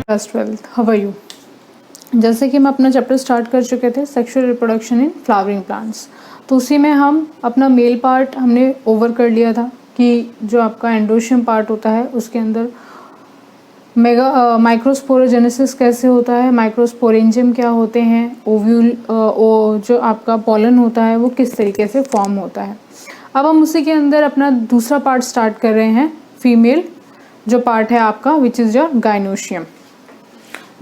Class 12th, how are you. जैसे कि हम अपना चैप्टर स्टार्ट कर चुके थे sexual reproduction in flowering plants, तो उसी में हम अपना मेल पार्ट हमने ओवर कर लिया था कि जो आपका एंडोशियम पार्ट होता है उसके अंदर माइक्रोस्पोरोजेनेसिस कैसे होता है, माइक्रोस्पोरेंजियम क्या होते हैं, ओव्यूल जो आपका पॉलन होता है वो किस तरीके से फॉर्म होता है। अब हम उसी के अंदर अपना दूसरा पार्ट स्टार्ट कर रहे हैं, फीमेल जो पार्ट है आपका विच इज़ योर गाइनोशियम,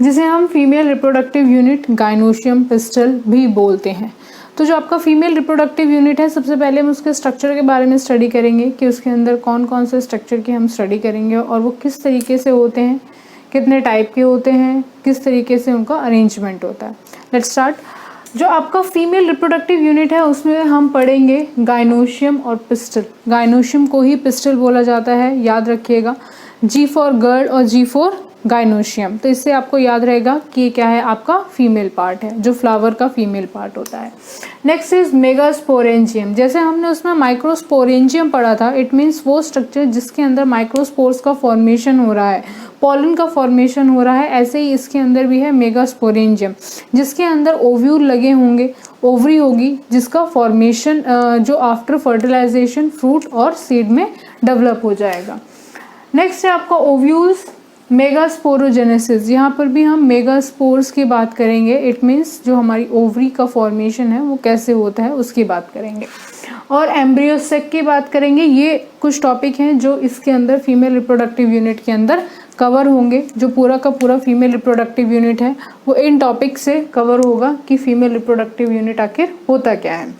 जिसे हम female reproductive unit gynoecium pistol भी बोलते हैं। तो जो आपका फीमेल रिप्रोडक्टिव यूनिट है, सबसे पहले हम उसके स्ट्रक्चर के बारे में स्टडी करेंगे कि उसके अंदर कौन कौन से स्ट्रक्चर की हम स्टडी करेंगे और वो किस तरीके से होते हैं, कितने टाइप के होते हैं, किस तरीके से उनका अरेंजमेंट होता है। Let's start. जो आपका फीमेल रिप्रोडक्टिव यूनिट है उसमें हम पढ़ेंगे गाइनोशियम और पिस्टल। गाइनोशियम को ही पिस्टल बोला जाता है, याद रखिएगा। जी फॉर गर्ल और जी फॉर गाइनोशियम। तो इससे आपको याद रहेगा कि ये क्या है, आपका फीमेल पार्ट है, जो फ्लावर का फीमेल पार्ट होता है। Next is megasporangium. जैसे हमने उसमें माइक्रोस्पोरेंजियम पढ़ा था, इट मीन्स वो स्ट्रक्चर जिसके अंदर माइक्रोस्पोर्स का फॉर्मेशन हो रहा है, पॉलन का फॉर्मेशन हो रहा है। ऐसे ही इसके अंदर भी है मेगास्पोरेंजियम, जिसके अंदर ओव्यूल लगे होंगे, ओवरी होगी, जिसका फॉर्मेशन जो आफ्टर फर्टिलाइजेशन फ्रूट और सीड में डेवलप हो जाएगा। नेक्स्ट है आपका ओव्यूल्स, मेगास्पोरोजेनेसिस। यहाँ पर भी हम मेगास्पोर्स की बात करेंगे, इट मीन्स जो हमारी ओवरी का फॉर्मेशन है वो कैसे होता है उसकी बात करेंगे। और एम्ब्रियोसेक की बात करेंगे। ये कुछ टॉपिक हैं जो इसके अंदर फीमेल रिप्रोडक्टिव यूनिट के अंदर कवर होंगे। जो पूरा का पूरा फीमेल रिप्रोडक्टिव यूनिट है वो इन टॉपिक से कवर होगा कि फीमेल रिप्रोडक्टिव यूनिट आखिर होता क्या है।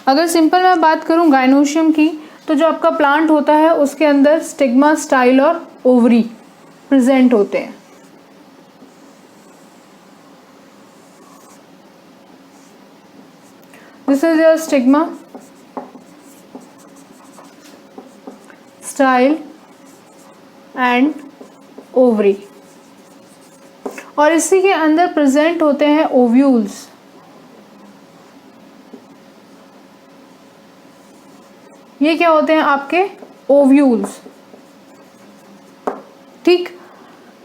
अगर सिंपल मैं बात करूँ गाइनोशियम की, तो जो आपका प्लांट होता है उसके अंदर स्टिग्मा, स्टाइल और ओवरी प्रेजेंट होते हैं। This is your stigma, style and ovary, और इसी के अंदर प्रेजेंट होते हैं ओव्यूल्स। ये क्या होते हैं आपके ओव्यूल्स, ठीक।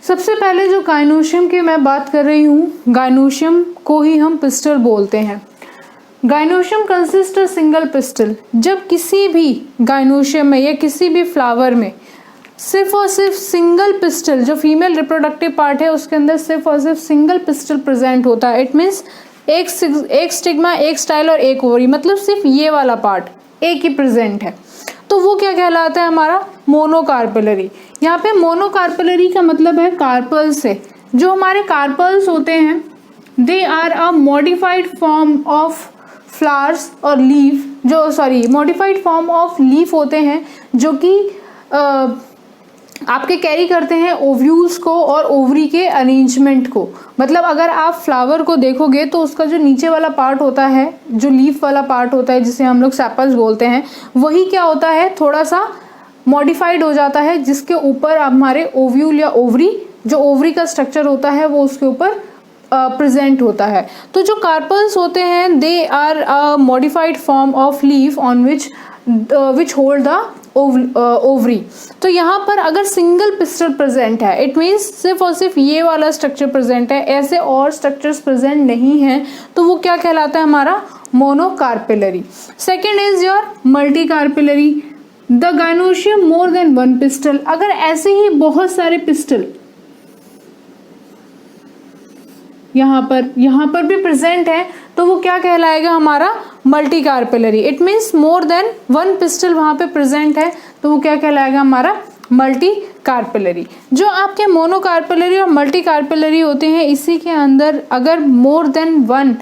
सबसे पहले जो गाइनोशियम की मैं बात कर रही हूँ, गाइनोशियम को ही हम पिस्टल बोलते हैं। Gynoecium consist a single pistol. जब किसी भी गाइनोशियम में या किसी भी फ्लावर में सिर्फ और सिर्फ सिंगल पिस्टल, जो फीमेल रिप्रोडक्टिव पार्ट है उसके अंदर सिर्फ और सिर्फ सिंगल पिस्टल प्रेजेंट होता है, इट मीन्स एक स्टिग्मा, एक स्टाइल और एक ओवरी, मतलब सिर्फ ये वाला पार्ट एक ही प्रेजेंट है, तो वो क्या कहलाता है, हमारा मोनोकार्पेलरी। यहाँ पे मोनोकार्पेलरी का मतलब है कार्पल से। जो हमारे कार्पल्स होते हैं they are a modified form of flowers और लीफ, जो मॉडिफाइड फॉर्म ऑफ लीफ होते हैं जो कि आपके कैरी करते हैं ओव्यूल्स को और ओवरी के अरेंजमेंट को। मतलब अगर आप फ्लावर को देखोगे तो उसका जो नीचे वाला पार्ट होता है, जो लीफ वाला पार्ट होता है जिसे हम लोग सेपल्स बोलते हैं, वही क्या होता है, थोड़ा सा मॉडिफाइड हो जाता है, जिसके ऊपर हमारे ओव्यूल या ओवरी, जो ओवरी का स्ट्रक्चर होता है वो उसके ऊपर प्रेजेंट होता है। तो जो कार्पल्स होते हैं they are a modified form of leaf on which hold the ovary. तो यहाँ पर अगर सिंगल पिस्टल प्रेजेंट है, इट मीन्स सिर्फ और सिर्फ ये वाला स्ट्रक्चर प्रेजेंट है, ऐसे और स्ट्रक्चर्स प्रेजेंट नहीं हैं, तो वो क्या कहलाता है, हमारा monocarpellary. Second is your multicarpellary. The gynoecium more than one pistil. अगर ऐसे ही बहुत सारे पिस्टल यहाँ पर भी प्रेजेंट है तो वो क्या कहलाएगा, हमारा multicarpellary. It means more than one pistil वहाँ पे प्रेजेंट है तो वो क्या कहलाएगा, हमारा मल्टीकार्पेलरी। जो आपके मोनोकार्पेलरी और मल्टीकार्पेलरी होते हैं, इसी के अंदर अगर मोर देन वन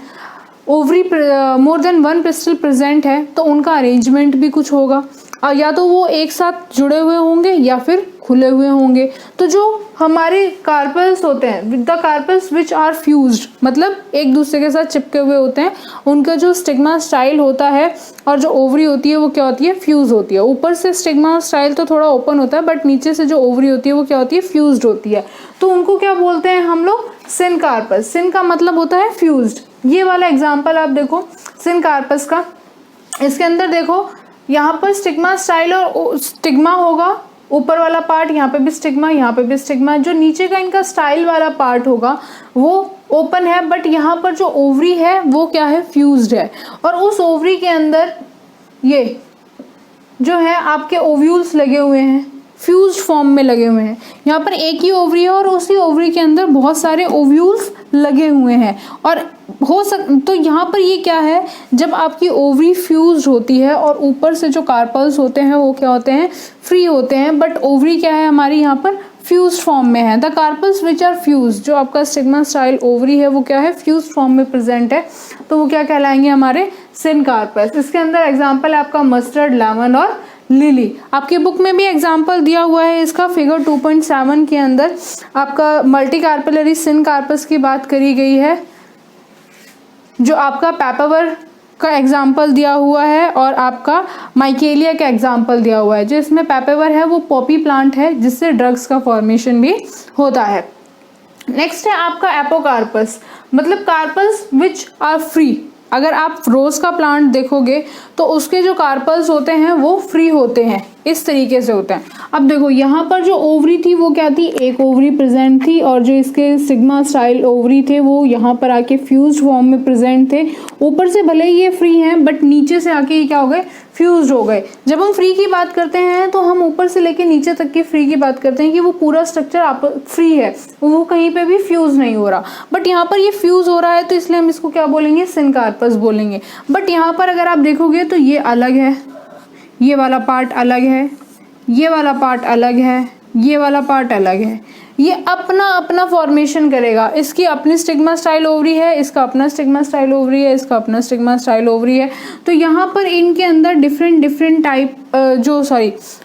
पिस्टल प्रेजेंट है तो उनका अरेंजमेंट भी कुछ होगा, और या तो वो एक साथ जुड़े हुए होंगे या फिर खुले हुए होंगे। तो जो हमारे कार्पल्स होते हैं, with the carpels which are fused, मतलब एक दूसरे के साथ चिपके हुए होते हैं, उनका जो स्टिग्मा स्टाइल होता है और जो ओवरी होती है वो क्या होती है, फ्यूज होती है। ऊपर से स्टिग्मा स्टाइल तो थोड़ा ओपन होता है, बट नीचे से जो ओवरी होती है वो क्या होती है, फ्यूज्ड होती है। तो उनको क्या बोलते हैं हम लोग, सिनकार्पस। सिन का मतलब होता है फ्यूज्ड। ये वाला एग्जाम्पल आप देखो सिनकार्पस का, इसके अंदर देखो यहाँ पर स्टिग्मा स्टाइल और स्टिग्मा होगा, ऊपर वाला पार्ट, यहाँ पे भी स्टिग्मा, यहाँ पे भी स्टिग्मा। जो नीचे का इनका स्टाइल वाला पार्ट होगा वो ओपन है, बट यहाँ पर जो ओवरी है वो क्या है, फ्यूज्ड है। और उस ओवरी के अंदर ये जो है आपके ओव्यूल्स लगे हुए हैं, फ्यूज्ड फॉर्म में लगे हुए हैं। यहाँ पर एक ही ओवरी है और उसी ओवरी के अंदर बहुत सारे ओव्यूल्स लगे हुए हैं। और तो यहाँ पर ये क्या है, जब आपकी ओवरी फ्यूज्ड होती है और ऊपर से जो कार्पल्स होते हैं वो क्या होते हैं, फ्री होते हैं, बट ओवरी क्या है हमारी यहाँ पर फ्यूज्ड फॉर्म में है। The carpels which are fused, जो आपका स्टिग्मा स्टाइल ओवरी है वो क्या है, फ्यूज्ड फॉर्म में प्रेजेंट है, तो वो क्या कहलाएंगे, हमारे सिनकार्पस। इसके अंदर एग्जाम्पल है आपका मस्टर्ड, लेमन और लिली। आपके बुक में भी एग्जाम्पल दिया हुआ है इसका, फिगर 2.7 के अंदर आपका मल्टी कार्पेलरी सिनकार्पस की बात करी गई है। जो आपका पैपावर का एग्जाम्पल दिया हुआ है और आपका माइकेलिया का एग्जाम्पल दिया हुआ है। जो इसमें पैपावर है वो पॉपी प्लांट है जिससे ड्रग्स का फॉर्मेशन भी होता है। नेक्स्ट है आपका एपोकार्पस, मतलब कार्पल्स विच आर फ्री। अगर आप रोज का प्लांट देखोगे तो उसके जो कार्पल्स होते हैं वो फ्री होते हैं, इस तरीके से होते हैं। अब देखो यहाँ पर जो ओवरी थी वो क्या थी, एक ओवरी प्रेजेंट थी, और जो इसके सिग्मा स्टाइल ओवरी थे वो यहाँ पर आके फ्यूज्ड फॉर्म में प्रेजेंट थे। ऊपर से भले ही ये फ्री हैं बट नीचे से आके ये क्या हो गए, फ्यूज्ड हो गए। जब हम फ्री की बात करते हैं तो हम ऊपर से लेके नीचे तक की फ्री की बात करते हैं कि वो पूरा स्ट्रक्चर आप फ्री है, वो कहीं पे भी फ्यूज नहीं हो रहा। बट यहाँ पर ये फ्यूज हो रहा है तो इसलिए हम इसको क्या बोलेंगे, सिनकार्पस बोलेंगे। बट यहाँ पर अगर आप देखोगे तो ये अलग है, ये वाला पार्ट अलग है, ये वाला पार्ट अलग है, ये वाला पार्ट अलग है। ये अपना अपना फॉर्मेशन करेगा। इसकी अपनी स्टिग्मा स्टाइल ओवरी है, इसका अपना स्टिग्मा स्टाइल ओवरी है, इसका अपना स्टिग्मा स्टाइल ओवरी है। तो यहाँ पर इनके अंदर डिफरेंट टाइप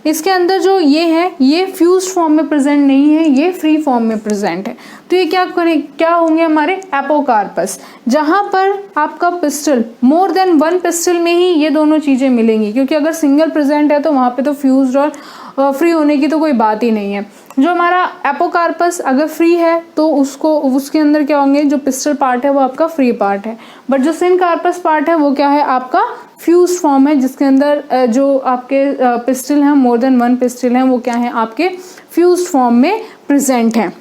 इसके अंदर जो ये है ये फ्यूज्ड फॉर्म में प्रेजेंट नहीं है, ये फ्री फॉर्म में प्रेजेंट है। तो ये क्या होंगे हमारे एपोकार्पस, जहाँ पर आपका पिस्टल मोर देन वन पिस्टल में ही ये दोनों चीज़ें मिलेंगी, क्योंकि अगर सिंगल प्रेजेंट है तो वहाँ पे तो फ्यूज्ड और फ्री होने की तो कोई बात ही नहीं है। जो हमारा एपोकार्पस अगर फ्री है तो उसके अंदर क्या होंगे, जो पिस्टल पार्ट है वो आपका फ्री पार्ट है, बट जो सिनकार्पस पार्ट है वो क्या है, आपका फ्यूज फॉर्म है, जिसके अंदर जो आपके पिस्टल हैं, मोर देन वन पिस्टल हैं, वो क्या है, आपके फ्यूज फॉर्म में प्रेजेंट हैं।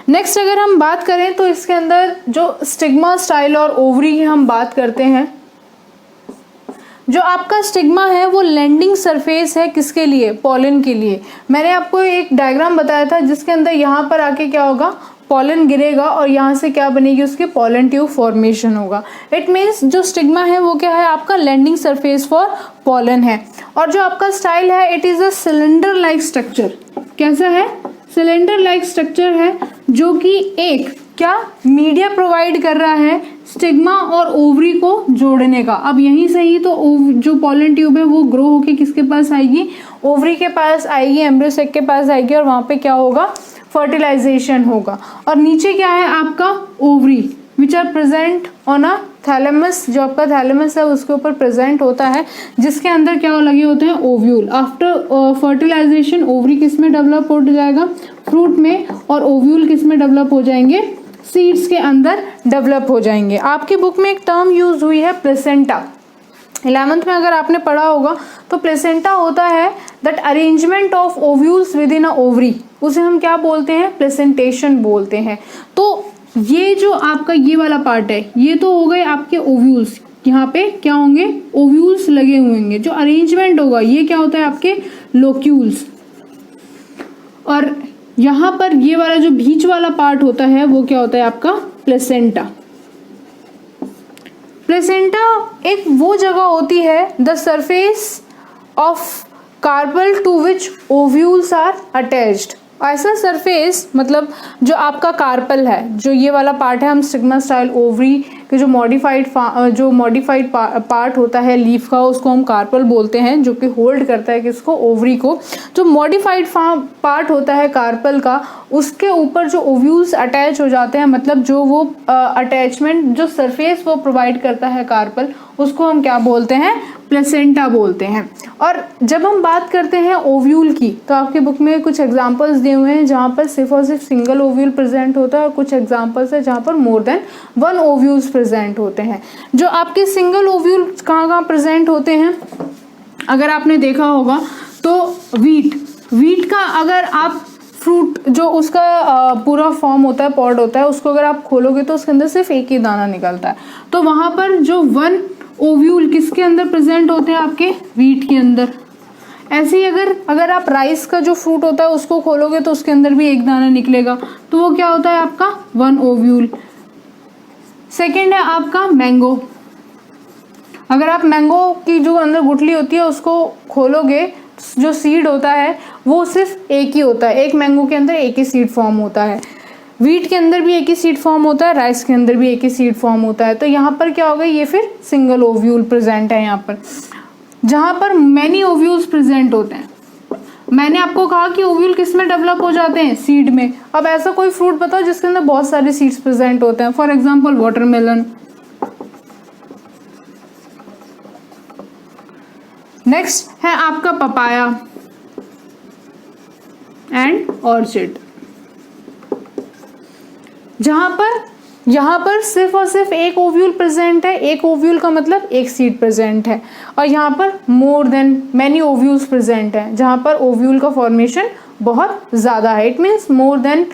नेक्स्ट अगर हम बात करें तो इसके अंदर जो स्टिग्मा स्टाइल और ओवरी की हम बात करते हैं, जो आपका स्टिग्मा है वो लैंडिंग सरफेस है, किसके लिए, पॉलन के लिए। मैंने आपको एक डायग्राम बताया था जिसके अंदर यहाँ पर आके क्या होगा, पॉलन गिरेगा और यहाँ से क्या बनेगी, उसके पॉलन ट्यूब फॉर्मेशन होगा। इट मीन्स जो स्टिग्मा है वो क्या है, आपका लैंडिंग सरफेस फॉर पॉलन है। और जो आपका स्टाइल है it is a cylinder like structure. कैसा है, सिलेंडर लाइक स्ट्रक्चर है, जो कि एक क्या मीडिया प्रोवाइड कर रहा है स्टिग्मा और ओवरी को जोड़ने का। अब यहीं से ही तो जो पॉलन ट्यूब है वो ग्रो होके किसके पास आएगी, ओवरी के पास आएगी, एम्ब्रियो सेक के पास आएगी, और वहाँ पे क्या होगा, फर्टिलाइजेशन होगा। और नीचे क्या है आपका ovary which are present on a thalamus, जो आपका थैलेमस है उसके ऊपर प्रेजेंट होता है, जिसके अंदर क्या लगे होते हैं, ओव्यूल। आफ्टर फर्टिलाइजेशन ओवरी किस में डेवलप हो जाएगा, फ्रूट में, और ओव्यूल किस में डेवलप हो जाएंगे, सीड्स के अंदर डेवलप हो जाएंगे। आपकी बुक में एक टर्म यूज हुई है प्लेसेंटा, 11th में अगर आपने पढ़ा होगा तो प्लेसेंटा होता है that arrangement of ovules with in a ovary, उसे हम क्या बोलते हैं, प्लेसेंटेशन बोलते हैं। तो ये जो आपका ये वाला पार्ट है ये तो हो गए आपके ओव्यूल्स, यहाँ पे क्या होंगे, ओव्यूल्स लगे हुए होंगे। जो अरेंजमेंट होगा ये क्या होता है, आपके लोक्यूल्स। और यहाँ पर ये वाला जो बीच वाला पार्ट होता है वो क्या होता है, आपका प्लेसेंटा। प्लेसेंटा एक वो जगह होती है the surface of carpel to which ovules are attached. ऐसा सरफेस मतलब जो आपका कार्पल है, जो ये वाला पार्ट है, हम स्टिग्मा स्टाइल ओवरी के जो मॉडिफाइड पार्ट होता है लीफ का, उसको हम कार्पल बोलते हैं, जो कि होल्ड करता है किसको, ओवरी को। जो मॉडिफाइड पार्ट होता है कार्पल का, उसके ऊपर जो ओव्यूल्स अटैच हो जाते हैं, मतलब जो वो अटैचमेंट जो सरफेस वो प्रोवाइड करता है कार्पल, उसको हम क्या बोलते हैं, प्लेसेंटा बोलते हैं। और जब हम बात करते हैं ओव्यूल की तो आपके बुक में कुछ एग्जांपल्स दिए हुए हैं जहाँ पर सिर्फ और सिर्फ सिंगल ओव्यूल प्रेजेंट होता है, और कुछ एग्जांपल्स है जहाँ पर मोर देन वन ओव्यूल्स प्रेजेंट होते हैं। जो आपके सिंगल ओव्यूल कहाँ प्रेजेंट होते हैं, अगर आपने देखा होगा तो वीट, वीट का अगर आप फ्रूट जो उसका पूरा फॉर्म होता है, पॉड होता है, उसको अगर आप खोलोगे तो उसके अंदर सिर्फ एक ही दाना निकलता है। तो वहाँ पर जो 1 ओव्यूल किसके अंदर प्रेजेंट होते हैं, आपके वीट के अंदर। ऐसे ही अगर आप राइस का जो फ्रूट होता है उसको खोलोगे तो उसके अंदर भी एक दाना निकलेगा, तो वो क्या होता है आपका 1 ओव्यूल। सेकेंड है आपका मैंगो। अगर आप मैंगो की जो अंदर गुठली होती है उसको खोलोगे, जो सीड होता है वो सिर्फ एक ही होता है, एक मैंगो के अंदर एक ही सीड फॉर्म होता है। वीट के अंदर भी एक ही सीड फॉर्म होता है, राइस के अंदर भी एक ही सीड फॉर्म होता है। तो यहाँ पर क्या होगा, ये फिर सिंगल ओव्यूल प्रेजेंट है। यहाँ पर जहाँ पर मैनी ओव्यूल्स प्रेजेंट होते हैं, मैंने आपको कहा कि ओव्यूल किस में डेवलप हो जाते हैं, सीड में। अब ऐसा कोई फ्रूट बताओ जिसके अंदर बहुत सारे सीड्स प्रेजेंट होते हैं। For example watermelon. नेक्स्ट है आपका पपाया एंड ऑर्चिड। यहाँ पर सिर्फ और सिर्फ एक ओव्यूल प्रेजेंट है। एक ओव्यूल का मतलब एक सीड प्रेजेंट है, और यहाँ पर more than many ovules present है, जहाँ पर ओव्यूल का फॉर्मेशन बहुत ज़्यादा है। It means more then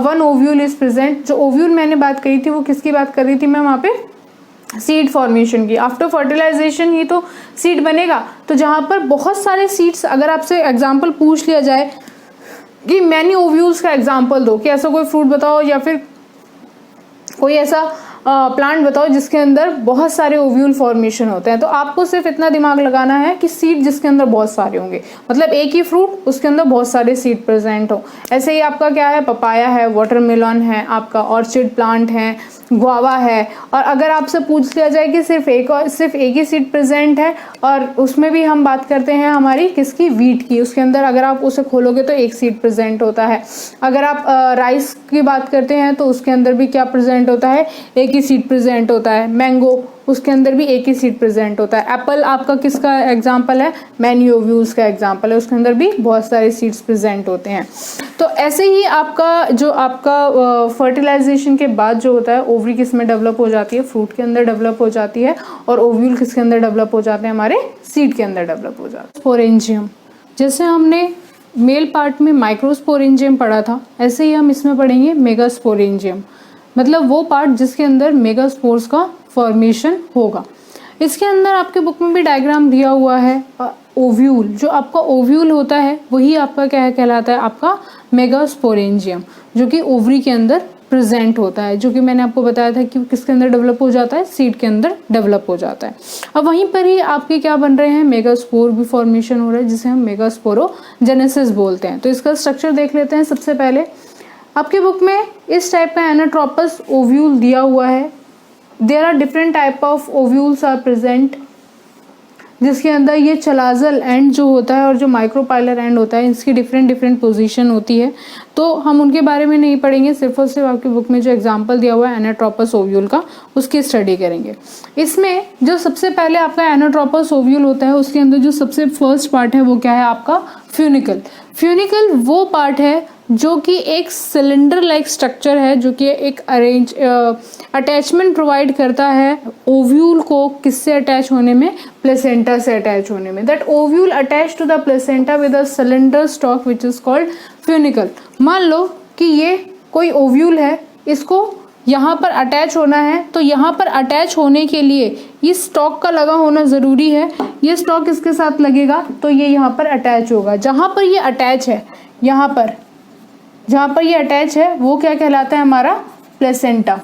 1 ovule is present. जो ओव्यूल मैंने बात करी थी वो किसकी बात कर रही थी मैं, वहाँ पे सीड फॉर्मेशन की। आफ्टर फर्टिलाइजेशन ही तो सीड बनेगा। तो जहाँ पर बहुत सारे सीड्स, अगर आपसे एग्जाम्पल पूछ लिया जाए कि मैनी ओव्यूल्स का एग्जाम्पल दो, कि ऐसा कोई फ्रूट बताओ या फिर कोई ऐसा प्लांट बताओ जिसके अंदर बहुत सारे ओव्यूल फॉर्मेशन होते हैं, तो आपको सिर्फ इतना दिमाग लगाना है कि सीड जिसके अंदर बहुत सारे होंगे, मतलब एक ही फ्रूट उसके अंदर बहुत सारे सीड प्रेजेंट हो। ऐसे ही आपका क्या है, पपाया है, वाटरमेलन है, आपका ऑर्चिड प्लांट है, गुआवा है। और अगर आपसे पूछ लिया जाए कि सिर्फ एक ही सीड प्रेजेंट है, और उसमें भी हम बात करते हैं हमारी किसकी, वीट की, उसके अंदर अगर आप उसे खोलोगे तो एक सीड प्रेजेंट होता है। अगर आप राइस की बात करते हैं तो उसके अंदर भी क्या प्रेजेंट होता है, एक ही सीड प्रेजेंट होता है। मैंगो, उसके अंदर भी एक ही सीड प्रेजेंट होता है। एप्पल आपका किसका एग्जाम्पल है, मैनी ओव्यूल्स का एग्जाम्पल है, उसके अंदर भी बहुत सारे सीड्स प्रेजेंट होते हैं। तो ऐसे ही आपका फर्टिलाइजेशन के बाद जो होता है, ओवरी किस में डेवलप हो जाती है, फ्रूट के अंदर डेवलप हो जाती है, और ओव्यूल किसके अंदर डेवलप हो जाते हैं, हमारे सीड के अंदर डेवलप हो जाते हैं। स्पोरेंजियम, जैसे हमने मेल पार्ट में माइक्रोस्पोरेंजियम पढ़ा था, ऐसे ही हम इसमें पढ़ेंगे मेगास्पोरेंजियम, मतलब वो पार्ट जिसके अंदर मेगास्पोर्स का फॉर्मेशन होगा। इसके अंदर आपके बुक में भी डायग्राम दिया हुआ है। ओव्यूल, जो आपका ओव्यूल होता है वही आपका क्या कहलाता है, आपका मेगास्पोरेंजियम, जो कि ओवरी के अंदर प्रेजेंट होता है, जो कि मैंने आपको बताया था कि किसके अंदर डेवलप हो जाता है, सीड के अंदर डेवलप हो जाता है। अब वहीं पर ही आपके क्या बन रहे हैं, मेगास्पोर भी फॉर्मेशन हो रहा है, जिसे हम मेगास्पोरोजेनेसिस बोलते हैं। तो इसका स्ट्रक्चर देख लेते हैं। सबसे पहले आपके बुक में इस टाइप का एनाट्रोपस ओव्यूल दिया हुआ है। There are different type of ovules are present, जिसके अंदर ये चलाजल एंड जो होता है और जो माइक्रोपाइलर एंड होता है, इसकी डिफरेंट पोजीशन होती है। तो हम उनके बारे में नहीं पढ़ेंगे, सिर्फ और सिर्फ आपकी बुक में जो एग्जांपल दिया हुआ है एनाट्रोपस ओव्यूल का, उसकी स्टडी करेंगे। इसमें जो सबसे पहले आपका एनाट्रोपस ओव्यूल होता है, उसके अंदर जो सबसे फर्स्ट पार्ट है वो क्या है, आपका फ्यूनिकल। फ्यूनिकल वो पार्ट है जो कि एक सिलेंडर लाइक स्ट्रक्चर है, जो कि एक अटैचमेंट प्रोवाइड करता है ओव्यूल को किससे अटैच होने में, प्लेसेंटा से अटैच होने में। That ovule attach to the placenta with a cylinder stalk which is called funicle. मान लो कि ये कोई ओव्यूल है, इसको यहाँ पर अटैच होना है, तो यहाँ पर अटैच होने के लिए ये स्टॉक का लगा होना ज़रूरी है। ये स्टॉक इसके साथ लगेगा तो ये यहाँ पर अटैच होगा। जहाँ पर ये अटैच है, यहाँ पर जहाँ पर ये अटैच है वो क्या कहलाता है, हमारा प्लेसेंटा।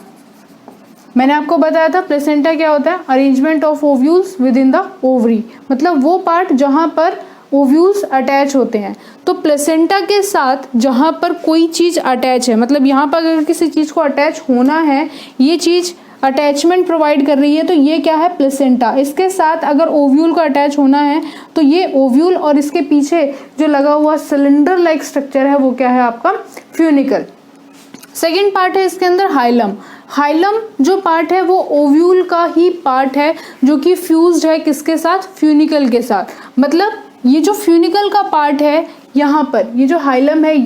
मैंने आपको बताया था प्लेसेंटा क्या होता है, arrangement of ovules with in the ovary, मतलब वो पार्ट जहाँ पर ओव्यूल्स अटैच होते हैं। तो प्लेसेंटा के साथ जहाँ पर कोई चीज़ अटैच है, मतलब यहाँ पर अगर किसी चीज़ को अटैच होना है, ये चीज़ अटैचमेंट प्रोवाइड कर रही है, तो ये क्या है, प्लेसेंटा। इसके साथ अगर ओव्यूल को अटैच होना है तो ये ओव्यूल, और इसके पीछे जो लगा हुआ सिलेंडर लाइक स्ट्रक्चर है वो क्या है, आपका फ्यूनिकल। सेकेंड पार्ट है इसके अंदर हाइलम। हाइलम जो पार्ट है वो ओव्यूल का ही पार्ट है, जो कि फ्यूज्ड है किसके साथ, फ्यूनिकल के साथ। मतलब ये जो फ्यूनिकल का पार्ट है, यहाँ पर ये जो हाइलम है,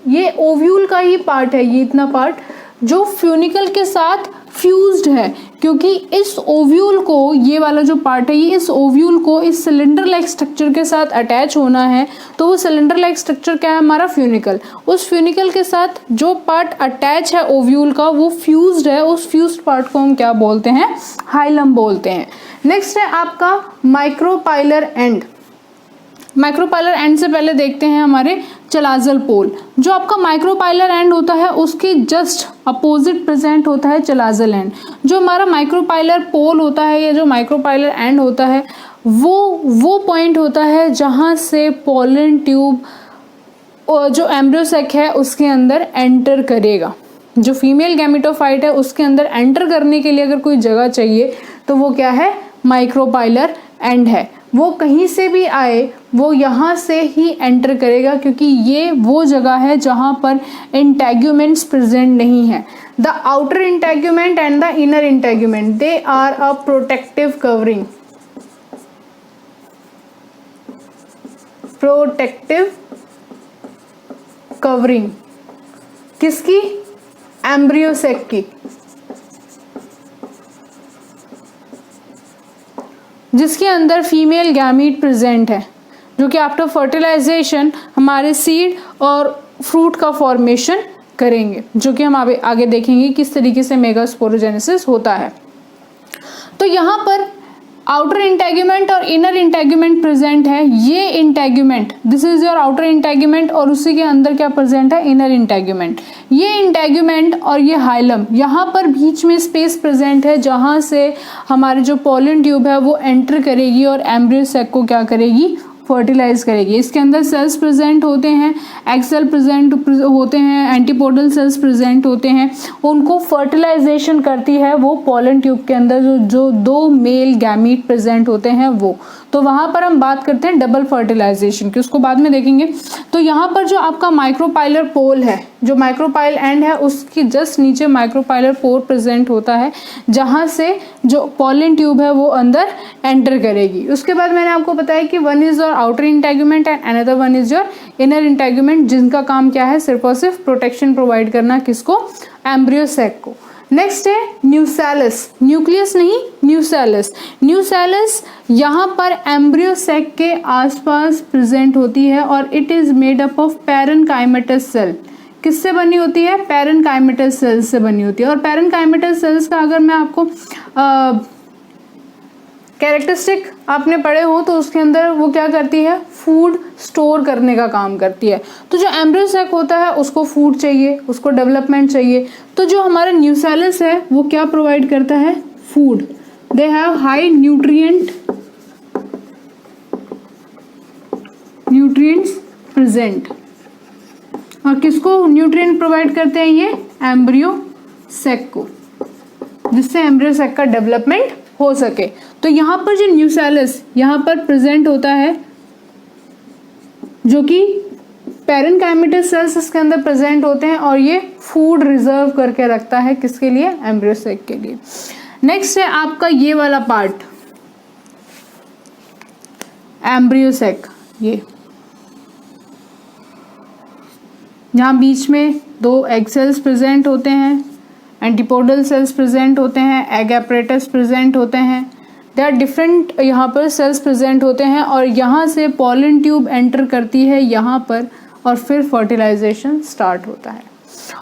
ये ओव्यूल का ही पार्ट है। ये इतना पार्ट जो फ्यूनिकल के साथ फ्यूज्ड है, क्योंकि इस ओव्यूल को, ये वाला जो पार्ट है, ये इस ओव्यूल को इस सिलेंडर लाइक स्ट्रक्चर के साथ अटैच होना है। तो वो सिलेंडर लाइक स्ट्रक्चर क्या है हमारा? फ्यूनिकल। उस फ्यूनिकल के साथ जो पार्ट अटैच है ओव्यूल का वो फ्यूज्ड है, उस फ्यूज्ड पार्ट को हम क्या बोलते हैं? हाइलम बोलते हैं। नेक्स्ट है आपका माइक्रोपाइलर एंड। माइक्रोपाइलर एंड से पहले देखते हैं हमारे चलाजल पोल। जो आपका माइक्रोपाइलर एंड होता है उसके जस्ट अपोजिट प्रेजेंट होता है चलाजल एंड। जो हमारा माइक्रोपाइलर पोल होता है या जो माइक्रोपाइलर एंड होता है वो पॉइंट होता है जहां से पोलन ट्यूब जो एम्ब्रियो सैक है उसके अंदर एंटर करेगा। जो फीमेल गैमेटोफाइट है उसके अंदर एंटर करने के लिए अगर कोई जगह चाहिए तो वो क्या है? माइक्रोपाइलर एंड है। वो कहीं से भी आए वो यहाँ से ही एंटर करेगा, क्योंकि ये वो जगह है जहाँ पर इंटेग्यूमेंट्स प्रेजेंट नहीं है। The outer integument and the inner integument, they are a protective covering. Protective covering किसकी? एम्ब्रियो सैक की, जिसके अंदर फीमेल गैमीट प्रेजेंट है, जो कि आफ्टर फर्टिलाइजेशन हमारे सीड और फ्रूट का फॉर्मेशन करेंगे, जो कि हम आगे देखेंगे किस तरीके से मेगास्पोरोजेनेसिस होता है। तो यहाँ पर आउटर इंटेग्यूमेंट और इनर इंटेग्यूमेंट प्रेजेंट है। ये integument, this is your outer integument, और उसी के अंदर क्या प्रेजेंट है? Inner integument. ये इंटेग्यूमेंट और ये हाइलम, यहाँ पर बीच में स्पेस प्रेजेंट है जहाँ से हमारी जो पोलन ट्यूब है वो एंटर करेगी और एम्ब्रियो सैक को क्या करेगी? फर्टिलाइज करेगी। इसके अंदर सेल्स प्रेजेंट होते हैं, एग सेल प्रेजेंट होते हैं, एंटीपोडल सेल्स प्रेजेंट होते हैं। उनको फर्टिलाइजेशन करती है वो पोलन ट्यूब के अंदर जो दो मेल गैमीट प्रेजेंट होते हैं वो। तो वहाँ पर हम बात करते हैं डबल फर्टिलाइजेशन की, उसको बाद में देखेंगे। तो यहाँ पर जो आपका माइक्रोपाइलर पोल है, जो माइक्रोपाइल एंड है, उसकी जस्ट नीचे माइक्रोपाइलर पोर प्रेजेंट होता है जहाँ से जो पोलन ट्यूब है वो अंदर एंटर करेगी। उसके बाद मैंने आपको बताया कि one is your outer integument and another one is your inner integument, जिनका काम क्या है? सिर्फ और सिर्फ प्रोटेक्शन प्रोवाइड करना, किसको? एम्ब्रियो सैक को। नेक्स्ट है न्यूसेलस, न्यूक्लियस नहीं, न्यूसेलस। न्यूसेलस यहाँ पर एम्ब्रियो सैक के आसपास प्रेजेंट होती है और it is made up of parenchymatous cell. किससे बनी होती है? पैरेनकाइमेटस सेल्स से बनी होती है। और पैरेनकाइमेटस सेल्स का अगर मैं आपको कैरेक्टरिस्टिक आपने पढ़े हो तो उसके अंदर वो क्या करती है? फूड स्टोर करने का काम करती है। तो जो एम्ब्रियो सैक होता है उसको फूड चाहिए, उसको डेवलपमेंट चाहिए। तो जो हमारा न्यूसेलस है वो क्या प्रोवाइड करता है? Food. They have high nutrients present. और किसको न्यूट्रिएंट प्रोवाइड करते हैं? ये एम्ब्रियो सैक को, जिससे एम्ब्रियो सैक का डेवलपमेंट हो सके। तो यहाँ पर जो न्यूसेलस यहाँ पर प्रेजेंट होता है, जो कि पैरेनकाइमेटस सेल्स इसके अंदर प्रेजेंट होते हैं और ये फूड रिजर्व करके रखता है, किसके लिए? एम्ब्रियो सैक के लिए। नेक्स्ट है आपका ये वाला पार्ट, एम्ब्रियो सैक। ये यहाँ बीच में दो एग सेल्स प्रेजेंट होते हैं, एंटीपोडल सेल्स प्रेजेंट होते हैं, एग एपरेटस प्रेजेंट होते हैं। दे आर डिफरेंट यहाँ पर सेल्स प्रेजेंट होते हैं और यहाँ से पोलन ट्यूब एंटर करती है यहाँ पर और फिर फर्टिलाइजेशन स्टार्ट होता है।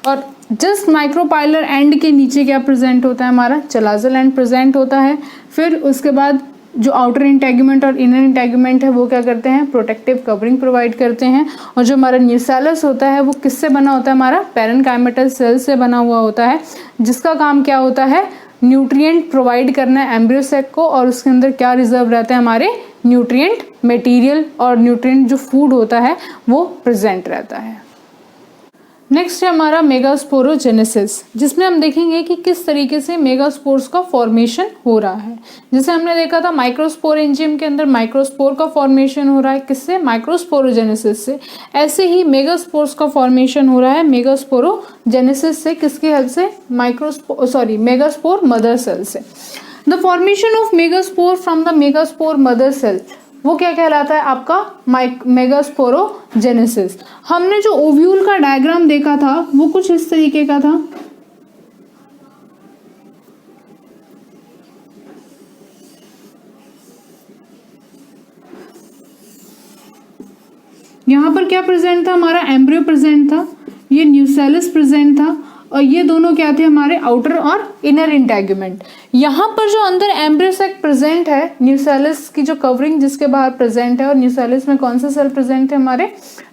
और जस्ट माइक्रोपाइलर एंड के नीचे क्या प्रेजेंट होता है? हमारा चलाजल एंड प्रेजेंट होता है। फिर उसके बाद जो आउटर इंटेग्यूमेंट और इनर इंटेग्यूमेंट है वो क्या करते हैं? प्रोटेक्टिव कवरिंग प्रोवाइड करते हैं। और जो हमारा न्यूसेलस होता है वो किससे बना होता है? हमारा पैरेनकाइमेटस सेल से बना हुआ होता है, जिसका काम क्या होता है? न्यूट्रिएंट प्रोवाइड करना है एम्ब्रियो सैक को। और उसके अंदर क्या रिजर्व रहता है? हमारे न्यूट्रिएंट मटेरियल और न्यूट्रिएंट जो फूड होता है वो प्रेजेंट रहता है। नेक्स्ट है हमारा मेगास्पोरोजेनेसिस, जिसमें हम देखेंगे कि किस तरीके से मेगास्पोर्स का फॉर्मेशन हो रहा है। जैसे हमने देखा था माइक्रोस्पोरेंजियम के अंदर माइक्रोस्पोर का फॉर्मेशन हो रहा है, किससे? माइक्रोस्पोरोजेनेसिस से। ऐसे ही मेगास्पोर्स का फॉर्मेशन हो रहा है मेगास्पोरोजेनेसिस से। किसकी हेल्प से? मेगास्पोर मदर सेल से। The formation of megaspore from the megaspore mother cell, वो क्या कहलाता है? आपका मेगास्पोरोजेनेसिस। हमने जो ओव्यूल का डायग्राम देखा था वो कुछ इस तरीके का था। यहाँ पर क्या प्रेजेंट था, हमारा एम्ब्रियो प्रेजेंट था, ये न्यूसेलस प्रेजेंट था, और ये दोनों क्या थे, हमारे आउटर और इनर इंटेगुमेंट। यहाँ पर जो अंदर एम्ब्रियो सेक प्रेजेंट है, न्यूसेलस की जो कवरिंग जिसके बाहर प्रेजेंट है, और न्यूसेलस में कौन सा सेल प्रेजेंट थे, हमारे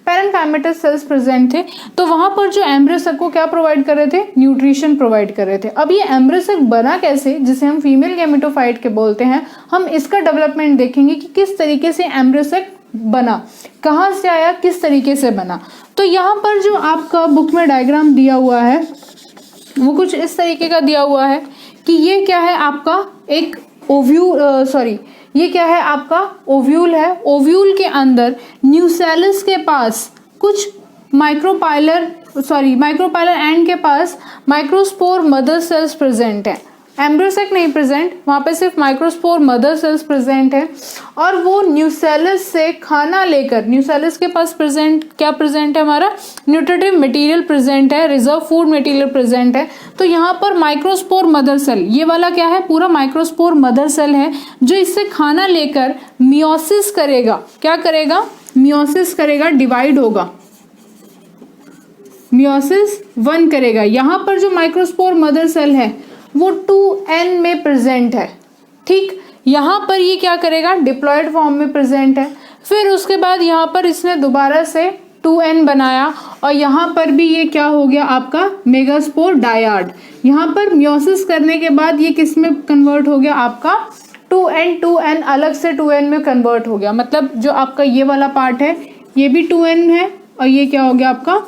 पैरेन्काइमेटस सेल्स प्रेजेंट थे। तो वहां पर जो एम्ब्रियो सेक को क्या प्रोवाइड कर रहे थे, न्यूट्रिशन प्रोवाइड कर रहे थे। अब ये एम्ब्रियो सेक बना कैसे, जिसे हम फीमेल गैमेटोफाइट के बोलते हैं, हम इसका डेवलपमेंट देखेंगे कि किस तरीके से एम्ब्रियो सेक बना, कहाँ से आया, किस तरीके से बना। तो यहाँ पर जो आपका बुक में डायग्राम दिया हुआ है वो कुछ इस तरीके का दिया हुआ है कि ये क्या है आपका एक ये क्या है आपका ओव्यूल है। ओव्यूल के अंदर न्यूसेलस के पास कुछ माइक्रोपाइलर एंड के पास माइक्रोस्पोर मदर सेल्स प्रेजेंट है। एम्ब्रियो सेक नहीं प्रेजेंट, वहाँ पे सिर्फ माइक्रोस्पोर मदर सेल्स प्रेजेंट है, और वो न्यूसेलस से खाना लेकर, न्यूसेलस के पास क्या प्रेजेंट है, हमारा न्यूट्रिटिव मटेरियल प्रेजेंट है, रिजर्व फूड मटेरियल प्रेजेंट है। तो यहाँ पर माइक्रोस्पोर मदर सेल, ये वाला क्या है, पूरा माइक्रोस्पोर मदर सेल है, जो इससे खाना लेकर मियोसिस करेगा। क्या करेगा, मियोसिस करेगा, डिवाइड होगा, मियोसिस 1 करेगा। यहाँ पर जो माइक्रोस्पोर मदर सेल है वो 2n में प्रेजेंट है। ठीक, यहाँ पर ये क्या करेगा, डिप्लॉयड फॉर्म में प्रेजेंट है। फिर उसके बाद यहाँ पर इसने दोबारा से 2n बनाया, और यहाँ पर भी ये क्या हो गया आपका मेगास्पोर डायाड। यहाँ पर मियोसिस करने के बाद ये किस में कन्वर्ट हो गया आपका 2n अलग से 2n में कन्वर्ट हो गया। मतलब जो आपका ये वाला पार्ट है ये भी 2n है, और ये क्या हो गया आपका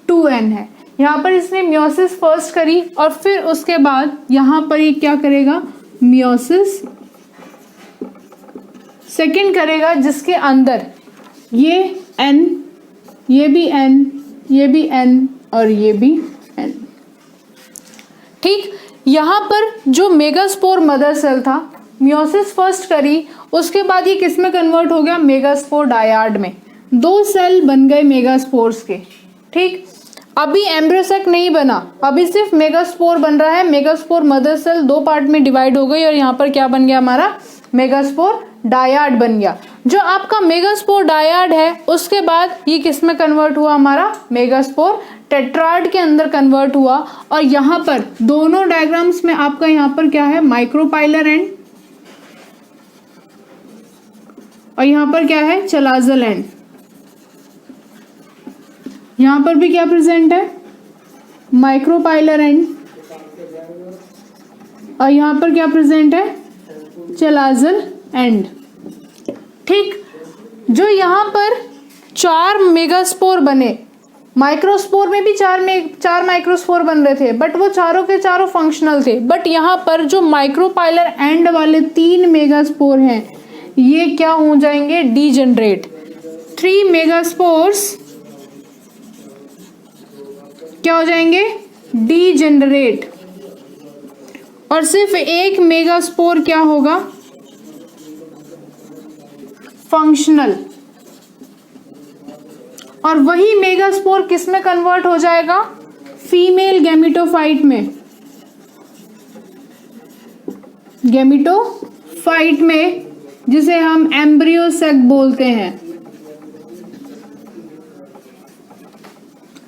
2n है। यहाँ पर इसने मियोसिस फर्स्ट करी, और फिर उसके बाद यहाँ पर ये क्या करेगा, मियोसिस सेकंड करेगा, जिसके अंदर ये n, ये भी n, ये भी n, और ये भी n। ठीक, यहाँ पर जो मेगास्पोर मदर सेल था, मियोसिस फर्स्ट करी, उसके बाद ये किस में कन्वर्ट हो गया, मेगास्पोर डायाड में। 2 सेल बन गए मेगास्पोर्स के। ठीक, अभी एम्ब्रियो सेक नहीं बना, अभी सिर्फ मेगास्पोर बन रहा है। मेगास्पोर मदर सेल 2 पार्ट में डिवाइड हो गई, और यहाँ पर क्या बन गया, हमारा मेगास्पोर डायाड बन गया। जो आपका मेगास्पोर डायाड है उसके बाद ये किस में कन्वर्ट हुआ, हमारा मेगास्पोर टेट्राड के अंदर कन्वर्ट हुआ। और यहाँ पर दोनों डायग्राम्स में आपका यहाँ पर क्या है, माइक्रोपाइलर एंड, और यहाँ पर क्या है, चलाजल एंड। यहाँ पर भी क्या प्रेजेंट है, माइक्रोपाइलर एंड, और यहाँ पर क्या प्रेजेंट है, चलाजल एंड। ठीक, जो यहाँ पर 4 मेगास्पोर बने, माइक्रोस्पोर में भी 4 माइक्रोस्पोर बन रहे थे, बट वो चारों के चारों फंक्शनल थे। बट यहाँ पर जो माइक्रोपाइलर एंड वाले 3 मेगास्पोर हैं, ये क्या हो जाएंगे, डीजनरेट। 3 मेगास्पोर्स क्या हो जाएंगे, डीजनरेट, और सिर्फ 1 मेगास्पोर क्या होगा, फंक्शनल। और वही मेगास्पोर किस में कन्वर्ट हो जाएगा, फीमेल गैमेटोफाइट में, गैमेटोफाइट में, जिसे हम एम्ब्रियो सेक बोलते हैं।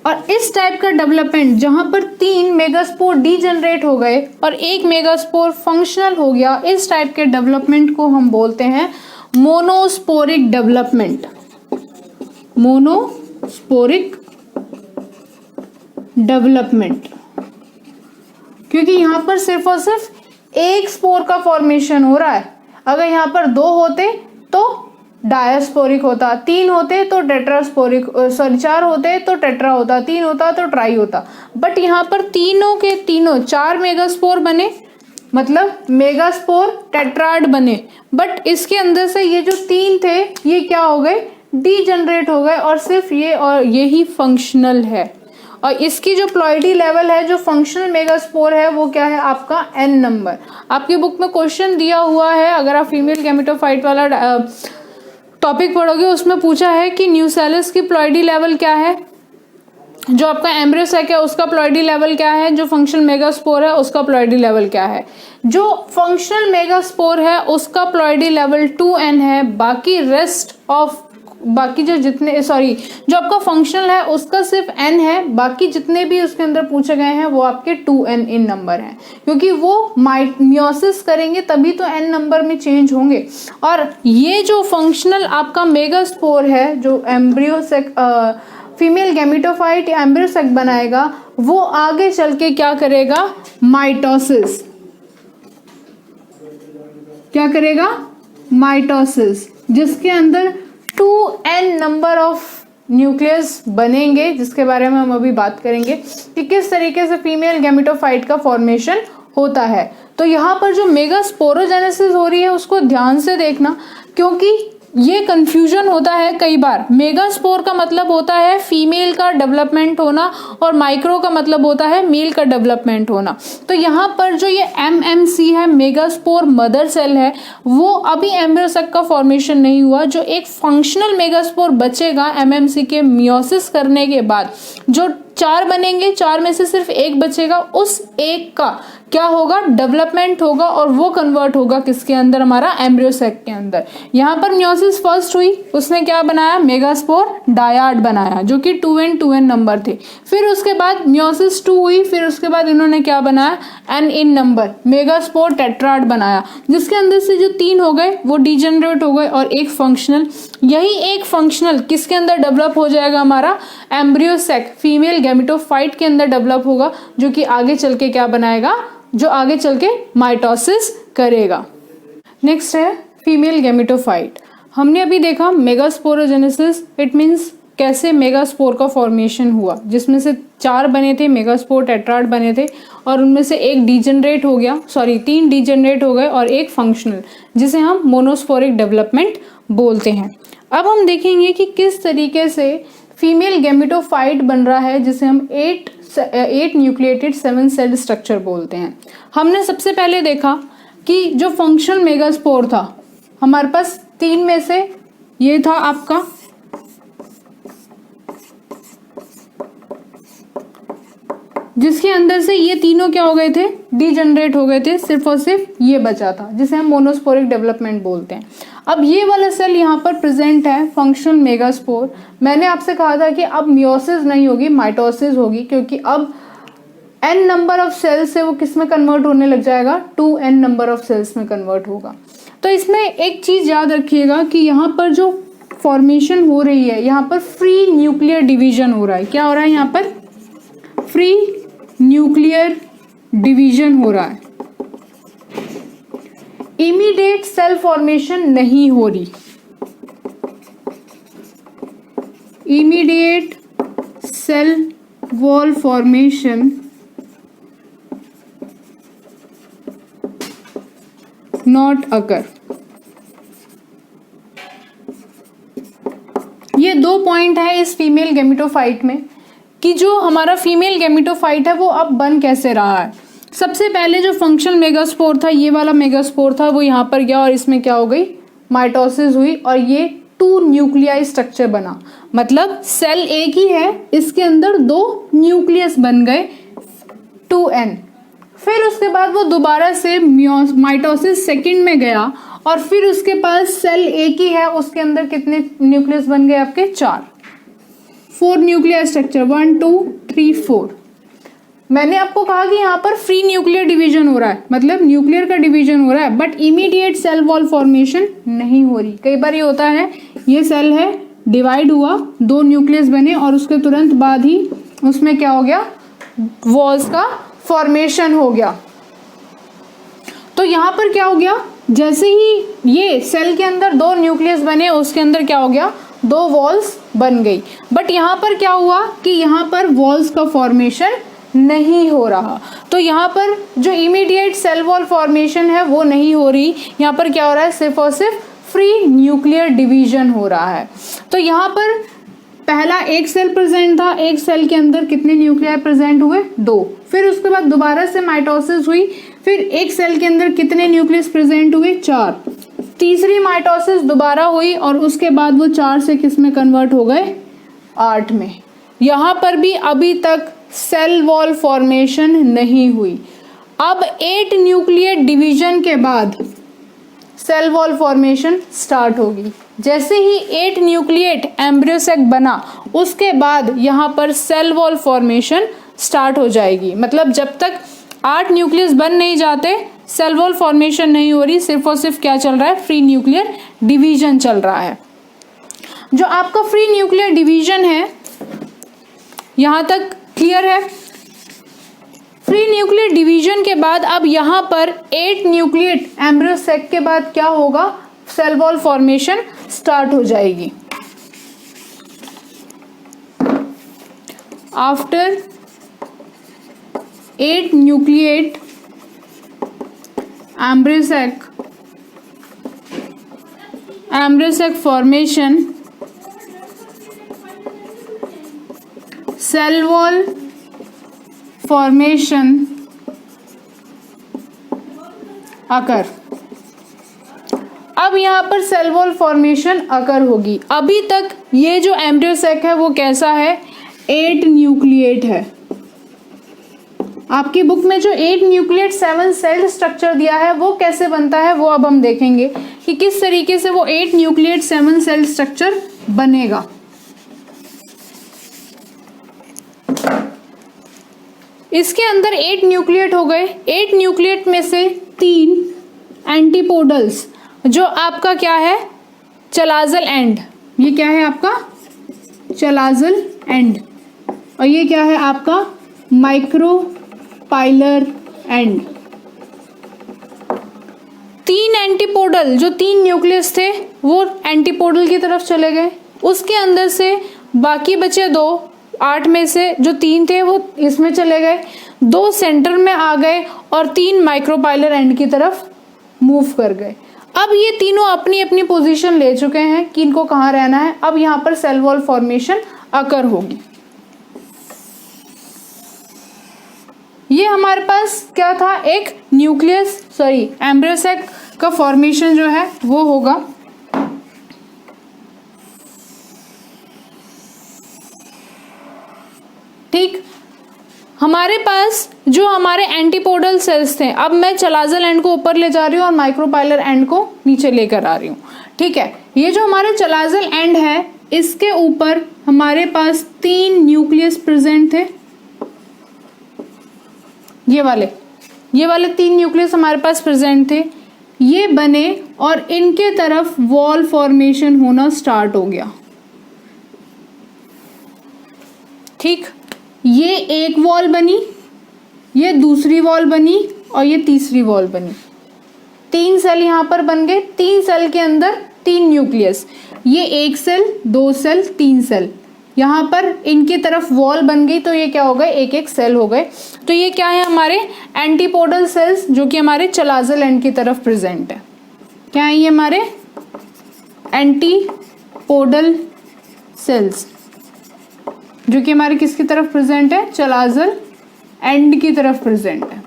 और इस टाइप का डेवलपमेंट जहां पर 3 मेगास्पोर डीजनरेट हो गए और 1 मेगास्पोर फंक्शनल हो गया, इस टाइप के डेवलपमेंट को हम बोलते हैं मोनोस्पोरिक डेवलपमेंट। मोनोस्पोरिक डेवलपमेंट, क्योंकि यहां पर सिर्फ और सिर्फ 1 स्पोर का फॉर्मेशन हो रहा है। अगर यहां पर 2 होते तो डायस्पोरिक होता, 3 होते तो टेट्रास्पोरिक, 4 होते तो टेट्रा होता, 3 होता तो ट्राई होता। बट यहाँ पर तीनों के तीनों 4 मेगास्पोर बने, मतलब मेगास्पोर टेट्राड बने। बट इसके अंदर से ये जो 3 थे ये क्या हो गए, डीजनरेट हो गए, और सिर्फ ये और यही फंक्शनल है। और इसकी जो प्लॉइडी लेवल है, जो फंक्शनल मेगास्पोर है, वो क्या है आपका n नंबर। आपकी बुक में क्वेश्चन दिया हुआ है, अगर आप फीमेल गैमेटोफाइट वाला टॉपिक पढ़ोगे उसमें पूछा है कि न्यूसेलस की प्लॉइडी लेवल क्या है, जो आपका एम्ब्रियो सेक है उसका प्लॉइडी लेवल क्या है, जो फंक्शनल मेगास्पोर है उसका प्लॉइडी लेवल क्या है। जो फंक्शनल मेगास्पोर है उसका प्लॉइडी लेवल 2n है, बाकी रेस्ट ऑफ बाकी जो जितने जो आपका फंक्शनल है उसका सिर्फ n है, बाकी जितने भी उसके अंदर पूछे गए हैं वो आपके 2n इन नंबर हैं, क्योंकि वो मियोसिस करेंगे तभी तो n नंबर में चेंज होंगे। और ये जो फंक्शनल आपका मेगास्पोर है जो एम्ब्रियो से फीमेल गैमेटोफाइट या एम्ब्रियो सेक बनाएगा, वो आगे चल के क्या करेगा, माइटोसिस, क्या करेगा, माइटोसिस, जिसके अंदर 2n नंबर ऑफ न्यूक्लियस बनेंगे, जिसके बारे में हम अभी बात करेंगे कि किस तरीके से फीमेल गैमेटोफाइट का फॉर्मेशन होता है। तो यहाँ पर जो मेगास्पोरोजेनेसिस हो रही है उसको ध्यान से देखना, क्योंकि ये कंफ्यूजन होता है कई बार। मेगास्पोर का मतलब होता है फीमेल का डेवलपमेंट होना और माइक्रो का मतलब होता है मेल का डेवलपमेंट होना। तो यहाँ पर जो ये MMC है, मेगास्पोर मदर सेल है, वो अभी एम्ब्रियो सेक का फॉर्मेशन नहीं हुआ। जो एक फंक्शनल मेगास्पोर बचेगा MMC के मियोसिस करने के बाद, जो 4 बनेंगे, 4 में से सिर्फ 1 बचेगा, उस एक का क्या होगा, डेवलपमेंट होगा और वो कन्वर्ट होगा किसके अंदर, हमारा एम्ब्रियो सेक के अंदर। यहाँ पर मियोसिस फर्स्ट हुई, उसने क्या बनाया, मेगास्पोर डायाड बनाया जो कि 2n नंबर थे। फिर उसके बाद मियोसिस 2 हुई, फिर उसके बाद इन्होंने क्या बनाया, n इन नंबर मेगास्पोर टेट्राड बनाया, जिसके अंदर से जो 3 हो गए वो डिजेनरेट हो गए और एक फंक्शनल। यही एक फंक्शनल किसके अंदर डेवलप हो जाएगा, हमारा एम्ब्रियो सेक फीमेल गैमेटोफाइट के अंदर डेवलप होगा, जो कि आगे चल के क्या बनाएगा, जो आगे चल के माइटोसिस करेगा। नेक्स्ट है फीमेल गैमेटोफाइट। हमने अभी देखा मेगास्पोरोजेनेसिस, इट मीन्स कैसे मेगास्पोर का फॉर्मेशन हुआ, जिसमें से 4 बने थे, मेगास्पोर टेट्राड बने थे, और उनमें से एक डिजेनरेट हो गया, 3 डिजेनरेट हो गए और एक फंक्शनल, जिसे हम मोनोस्पोरिक डेवलपमेंट बोलते हैं। अब हम देखेंगे कि किस तरीके से फीमेल गैमेटोफाइट बन रहा है, जिसे हम 8 न्यूक्लिएटेड 7 सेल स्ट्रक्चर बोलते हैं। हमने सबसे पहले देखा कि जो फंक्शनल मेगास्पोर था हमारे पास 3 में से ये था आपका जिसके अंदर से ये तीनों क्या हो गए थे, डीजनरेट हो गए थे, सिर्फ और सिर्फ ये बचा था, जिसे हम मोनोस्पोरिक डेवलपमेंट बोलते हैं। अब ये वाला सेल यहाँ पर प्रेजेंट है, फंक्शनल मेगास्पोर। मैंने आपसे कहा था कि अब मियोसिस नहीं होगी, माइटोसिस होगी, क्योंकि अब n नंबर ऑफ सेल्स से वो किस में कन्वर्ट होने लग जाएगा, 2n नंबर ऑफ सेल्स में कन्वर्ट होगा। तो इसमें एक चीज याद रखिएगा कि यहाँ पर जो फॉर्मेशन हो रही है, यहाँ पर फ्री न्यूक्लियर डिवीजन हो रहा है। क्या हो रहा है, यहाँ पर फ्री न्यूक्लियर डिवीजन हो रहा है, इमीडिएट सेल फॉर्मेशन नहीं हो रही। Immediate cell wall formation not occur. ये 2 पॉइंट है इस फीमेल गैमेटोफाइट में कि जो हमारा फीमेल गैमेटोफाइट है वो अब बन कैसे रहा है। सबसे पहले जो फंक्शनल मेगास्पोर था, ये वाला मेगास्पोर था, वो यहाँ पर गया और इसमें क्या हो गई, माइटोसिस हुई और ये 2 न्यूक्लियाई स्ट्रक्चर बना। मतलब सेल एक ही है, इसके अंदर 2 न्यूक्लियस बन गए 2n। फिर उसके बाद वो दोबारा से माइटोसिस सेकंड में गया और फिर उसके पास सेल एक ही है, उसके अंदर कितने न्यूक्लियस बन गए आपके, 4 न्यूक्लियर स्ट्रक्चर, 1 2 3 4। मैंने आपको कहा कि यहाँ पर फ्री न्यूक्लियर डिवीजन हो रहा है, मतलब न्यूक्लियर का डिवीजन हो रहा है, but immediate cell wall formation नहीं हो रही। कई बार ये होता है, ये सेल है, डिवाइड हुआ, 2 न्यूक्लियस बने और उसके तुरंत बाद ही उसमें क्या हो गया, वॉल्स का फॉर्मेशन हो गया। तो यहाँ पर क्या हो गया, जैसे ही ये सेल के अंदर 2 न्यूक्लियस बने, उसके अंदर क्या हो गया, 2 वॉल्स बन गई। बट यहाँ पर क्या हुआ कि यहाँ पर वॉल्स का फॉर्मेशन नहीं हो रहा। तो यहाँ पर जो इमीडिएट सेल वॉल फॉर्मेशन है वो नहीं हो रही, यहाँ पर क्या हो रहा है, सिर्फ और सिर्फ फ्री न्यूक्लियर डिवीजन हो रहा है। तो यहाँ पर पहला एक सेल प्रेजेंट था, एक सेल के अंदर कितने न्यूक्लियर प्रेजेंट हुए, 2। फिर उसके बाद दोबारा से माइटोसिस हुई, फिर एक सेल के अंदर कितने न्यूक्लियस प्रेजेंट हुए, 4। तीसरी माइटोसिस दोबारा हुई और उसके बाद वो 4 से किस में कन्वर्ट हो गए, 8 में। यहाँ पर भी अभी तक सेल वॉल फॉर्मेशन नहीं हुई। अब 8 न्यूक्लियर डिवीजन के बाद सेल वॉल फॉर्मेशन स्टार्ट होगी। जैसे ही 8 न्यूक्लिएट एम्ब्रियो सैक बना उसके बाद यहाँ पर सेल वॉल फॉर्मेशन स्टार्ट हो जाएगी। मतलब जब तक 8 न्यूक्लियस बन नहीं जाते सेल वॉल फॉर्मेशन नहीं हो रही, सिर्फ और सिर्फ क्या चल रहा है, फ्री न्यूक्लियर डिवीजन चल रहा है। जो आपका फ्री न्यूक्लियर डिवीजन है यहाँ तक क्लियर है। फ्री न्यूक्लियर डिवीजन के बाद अब यहाँ पर 8 न्यूक्लिएट एम्ब्रियो सैक के बाद क्या होगा, सेल वॉल फॉर्मेशन स्टार्ट हो जाएगी। After 8 nucleate embryo sac formation, cell wall formation occur. अब यहाँ पर सेल वॉल फॉर्मेशन अकर होगी। अभी तक ये जो एम्ब्रियो सैक है वो कैसा है, 8 न्यूक्लिएट है। आपकी बुक में जो 8 न्यूक्लिएट 7 सेल स्ट्रक्चर दिया है वो कैसे बनता है, वो अब हम देखेंगे कि किस तरीके से वो 8 न्यूक्लिएट 7 सेल स्ट्रक्चर बनेगा। इसके अंदर 8 न्यूक्लिएट हो गए। 8 न्यूक्लिएट में से 3 एंटीपोडल्स, जो आपका क्या है, चलाजल एंड, ये क्या है आपका चलाजल एंड, और ये क्या है आपका माइक्रोपाइलर एंड। 3 एंटीपोडल, जो 3 न्यूक्लियस थे वो एंटीपोडल की तरफ चले गए। उसके अंदर से बाकी बचे 2, 8 में से जो 3 थे वो इसमें चले गए, 2 सेंटर में आ गए और 3 माइक्रोपाइलर एंड की तरफ मूव कर गए। अब ये तीनों अपनी अपनी पोजीशन ले चुके हैं कि इनको कहाँ रहना है। अब यहाँ पर सेल वॉल फॉर्मेशन अकर होगी। ये हमारे पास क्या था, एक न्यूक्लियस एम्ब्रियो सैक का फॉर्मेशन जो है वो होगा। ठीक, हमारे पास जो हमारे एंटीपोडल सेल्स थे, अब मैं चलाजल एंड को ऊपर ले जा रही हूँ और माइक्रोपाइलर एंड को नीचे लेकर आ रही हूँ। ठीक है, ये जो हमारे चलाजल एंड है इसके ऊपर हमारे पास 3 न्यूक्लियस प्रेजेंट थे। ये वाले 3 न्यूक्लियस हमारे पास प्रेजेंट थे, ये बने और इनके तरफ वॉल फॉर्मेशन होना स्टार्ट हो गया। ठीक, ये एक वॉल बनी, ये दूसरी वॉल बनी और ये तीसरी वॉल बनी। 3 सेल यहाँ पर बन गए। 3 सेल के अंदर 3 न्यूक्लियस, ये 1 सेल, 2 सेल, 3 सेल, यहाँ पर इनकी तरफ वॉल बन गई तो ये क्या हो गए, एक एक सेल हो गए। तो ये क्या है, हमारे एंटीपोडल सेल्स जो कि हमारे चलाजल एंड की तरफ प्रेजेंट है। क्या है ये, हमारे एंटीपोडल सेल्स जो कि हमारे किसकी तरफ प्रेजेंट है, चलाजल एंड की तरफ प्रेजेंट है।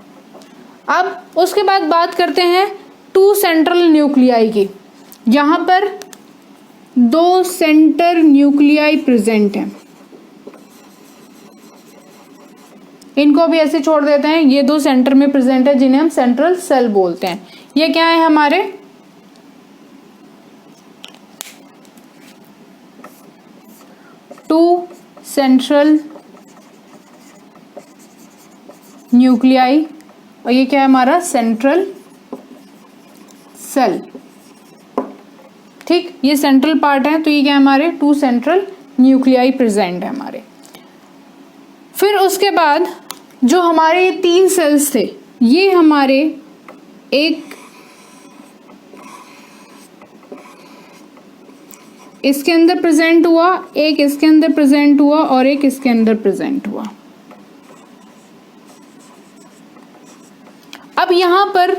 अब उसके बाद बात करते हैं 2 सेंट्रल न्यूक्लियाई की। यहाँ पर 2 सेंटर न्यूक्लियाई प्रेजेंट हैं, इनको भी ऐसे छोड़ देते हैं। ये 2 सेंटर में प्रेजेंट है जिन्हें हम सेंट्रल सेल बोलते हैं। ये क्या है, हमारे टू सेंट्रल न्यूक्लियाई, और ये क्या है, हमारा सेंट्रल सेल। ठीक, ये सेंट्रल पार्ट है तो ये क्या है, हमारे 2 सेंट्रल न्यूक्लियाई प्रेजेंट है हमारे। फिर उसके बाद जो हमारे 3 सेल्स थे, ये हमारे एक इसके अंदर प्रेजेंट हुआ, एक इसके अंदर प्रेजेंट हुआ और एक इसके अंदर प्रेजेंट हुआ। अब यहाँ पर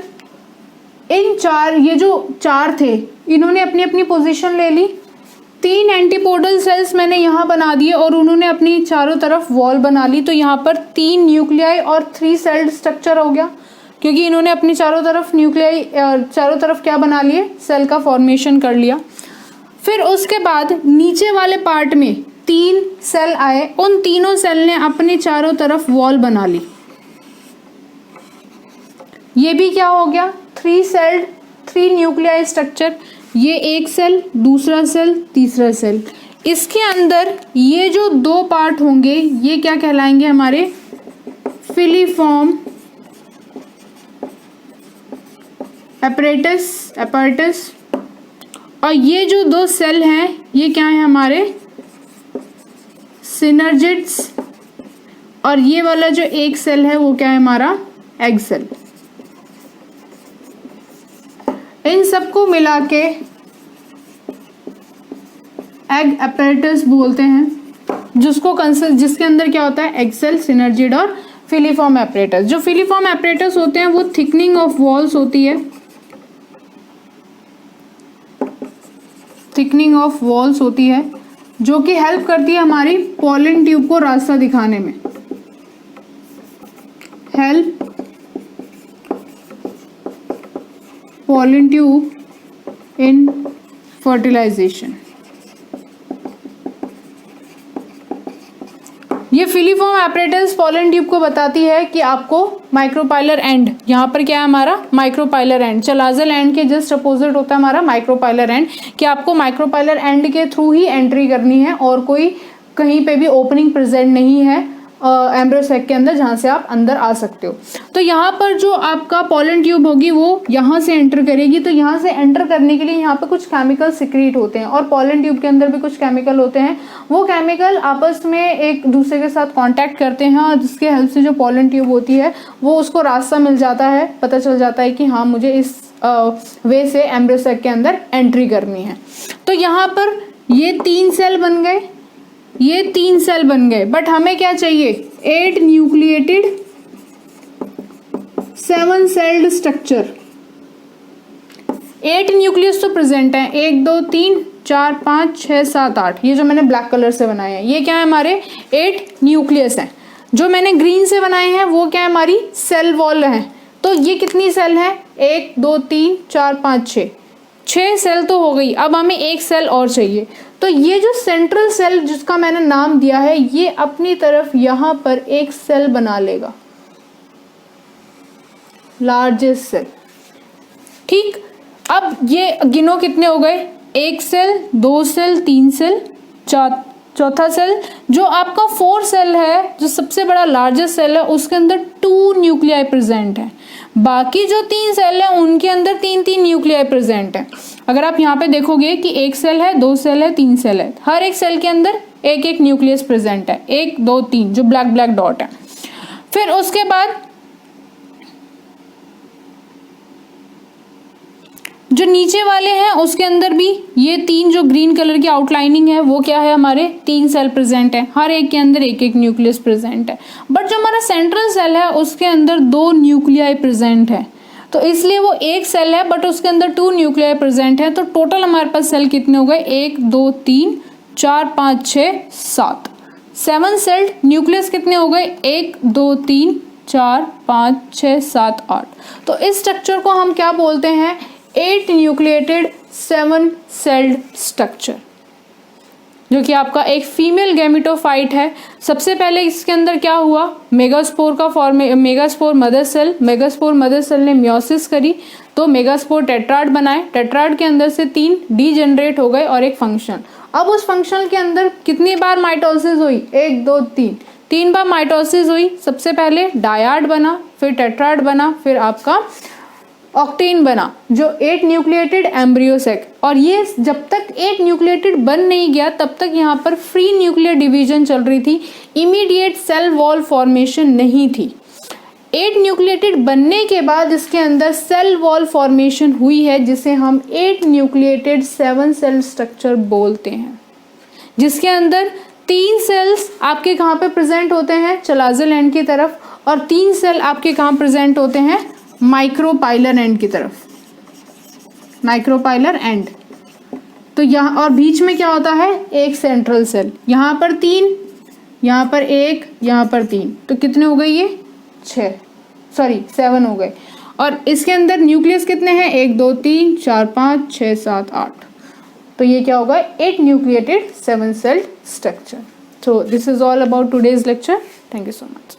इन 4, ये जो 4 थे इन्होंने अपनी अपनी पोजीशन ले ली। 3 एंटीपोडल सेल्स मैंने यहाँ बना दिए और उन्होंने अपनी चारों तरफ वॉल बना ली। तो यहाँ पर 3 न्यूक्लियाई और 3 सेल्ड स्ट्रक्चर हो गया, क्योंकि इन्होंने अपनी चारों तरफ न्यूक्लियाई चारों तरफ क्या बना लिए, सेल का फॉर्मेशन कर लिया। फिर उसके बाद नीचे वाले पार्ट में 3 सेल आए, उन तीनों सेल ने अपने चारों तरफ वॉल बना ली। ये भी क्या हो गया, 3 सेल्ड 3 न्यूक्लियाई स्ट्रक्चर, ये एक सेल, दूसरा सेल, तीसरा सेल। इसके अंदर ये जो 2 पार्ट होंगे ये क्या कहलाएंगे हमारे फिलीफॉर्म apparatus, और ये जो 2 सेल हैं ये क्या है हमारे सिनर्जिड्स, और ये वाला जो एक सेल है वो क्या है हमारा एग सेल। इन सबको मिला के एग apparatus बोलते हैं, जिसके अंदर क्या होता है एग सेल, सिनर्जिड और फिलीफॉर्म apparatus। जो फिलीफॉर्म apparatus होते हैं वो थिकनिंग ऑफ वॉल्स होती है, थिकनिंग ऑफ वॉल्स होती है जो कि हेल्प करती है हमारी पॉलन ट्यूब को रास्ता दिखाने में, help pollen tube in fertilisation. ये फिलीफॉर्म apparatus पॉलन ट्यूब को बताती है कि आपको माइक्रोपाइलर एंड, यहाँ पर क्या है हमारा माइक्रोपाइलर एंड, चलाजल एंड के जस्ट अपोजिट होता है हमारा माइक्रोपाइलर एंड, कि आपको माइक्रोपाइलर एंड के थ्रू ही एंट्री करनी है और कोई कहीं पे भी ओपनिंग प्रेजेंट नहीं है एम्ब्रियो सैक के अंदर जहाँ से आप अंदर आ सकते हो। तो यहाँ पर जो आपका पॉलन ट्यूब होगी वो यहाँ से एंटर करेगी, तो यहाँ से एंटर करने के लिए यहाँ पर कुछ केमिकल सिक्रीट होते हैं और पॉलन ट्यूब के अंदर भी कुछ केमिकल होते हैं। वो केमिकल आपस में एक दूसरे के साथ कांटेक्ट करते हैं और जिसके हेल्प से जो पॉलन ट्यूब होती है वो उसको रास्ता मिल जाता है, पता चल जाता है कि हाँ मुझे इस वे से एम्ब्रियो सैक के अंदर एंट्री करनी है। तो यहाँ पर ये 3 सेल बन गए, ये 3 सेल बन गए, बट हमें क्या चाहिए 8 न्यूक्लिएटेड 7 सेल्ड स्ट्रक्चर। 8 न्यूक्लियस तो प्रेजेंट है, 1 2 3 4 5 6 7 8, ये जो मैंने ब्लैक कलर से बनाए हैं ये क्या है हमारे 8 न्यूक्लियस हैं। जो मैंने ग्रीन से बनाए हैं वो क्या है हमारी सेल वॉल है। तो ये कितनी सेल है 1 2 3 4 5 6 सेल तो हो गई। अब हमें एक सेल और चाहिए, तो ये जो सेंट्रल सेल जिसका मैंने नाम दिया है ये अपनी तरफ यहाँ पर एक सेल बना लेगा, लार्जेस्ट सेल। ठीक, अब ये गिनो कितने हो गए, 1 सेल 2 सेल 3 सेल चौथा सेल जो आपका 4 सेल है, जो सबसे बड़ा लार्जेस्ट सेल है उसके अंदर 2 न्यूक्लियाई प्रेजेंट है। बाकी जो 3 सेल है उनके अंदर 3 न्यूक्लियाई प्रेजेंट है। अगर आप यहाँ पे देखोगे कि 1 सेल है 2 सेल है 3 सेल है, हर एक सेल के अंदर एक न्यूक्लियस प्रेजेंट है, 1 2 3 जो ब्लैक डॉट है। फिर उसके बाद जो नीचे वाले हैं उसके अंदर भी ये 3 जो ग्रीन कलर की आउटलाइनिंग है वो क्या है हमारे 3 सेल प्रेजेंट है, हर एक के अंदर एक न्यूक्लियस प्रेजेंट है। बट जो हमारा सेंट्रल सेल है उसके अंदर 2 न्यूक्लियाई प्रेजेंट है, तो इसलिए वो एक सेल है बट उसके अंदर 2 न्यूक्लियाई प्रेजेंट है। तो टोटल हमारे पास सेल कितने हो गए 1 2 3 4 5 6 7 7 सेल्ड न्यूक्लियस कितने हो गए 1 2 3 4 5 6 7 8। तो इस स्ट्रक्चर को हम क्या बोलते हैं 8 न्यूक्लिएटेड 7 सेल्ड स्ट्रक्चर, जो कि आपका एक फीमेल गैमेटोफाइट है। सबसे पहले इसके अंदर क्या हुआ मेगास्पोर का मेगास्पोर मदर सेल ने मियोसिस करी तो मेगास्पोर टेट्राड बनाए, टेट्राड के अंदर से 3 डीजेनरेट हो गए और एक फंक्शन। अब उस फंक्शन के अंदर कितनी बार माइटोसिस हुई 1 2 3 बार माइटोसिस हुई। सबसे पहले डायाड बना, फिर टेट्राड बना, फिर आपका ऑक्टेन बना जो 8 न्यूक्लिएटेड एम्ब्रियो सैक। और ये जब तक 8 न्यूक्लिएटेड बन नहीं गया तब तक यहाँ पर फ्री न्यूक्लियर डिवीजन चल रही थी, इमीडिएट सेल वॉल फॉर्मेशन नहीं थी। 8 न्यूक्लिएटेड बनने के बाद इसके अंदर सेल वॉल फॉर्मेशन हुई है जिसे हम 8 न्यूक्लिएटेड 7 सेल स्ट्रक्चर बोलते हैं, जिसके अंदर 3 सेल्स आपके कहाँ पे प्रेजेंट होते हैं चलाजल एंड की तरफ, और 3 सेल आपके कहाँ प्रेजेंट होते हैं माइक्रोपाइलर एंड की तरफ, माइक्रोपाइलर एंड। तो यहाँ और बीच में क्या होता है एक सेंट्रल सेल, यहाँ पर 3 यहाँ पर 1 यहाँ पर 3, तो कितने हो गए ये 7 हो गए। और इसके अंदर न्यूक्लियस कितने हैं 1 2 3 4 5 6 7 8, तो ये क्या होगा 8 nucleated 7 sailed structure. So this is all about today's lecture. Thank you so much.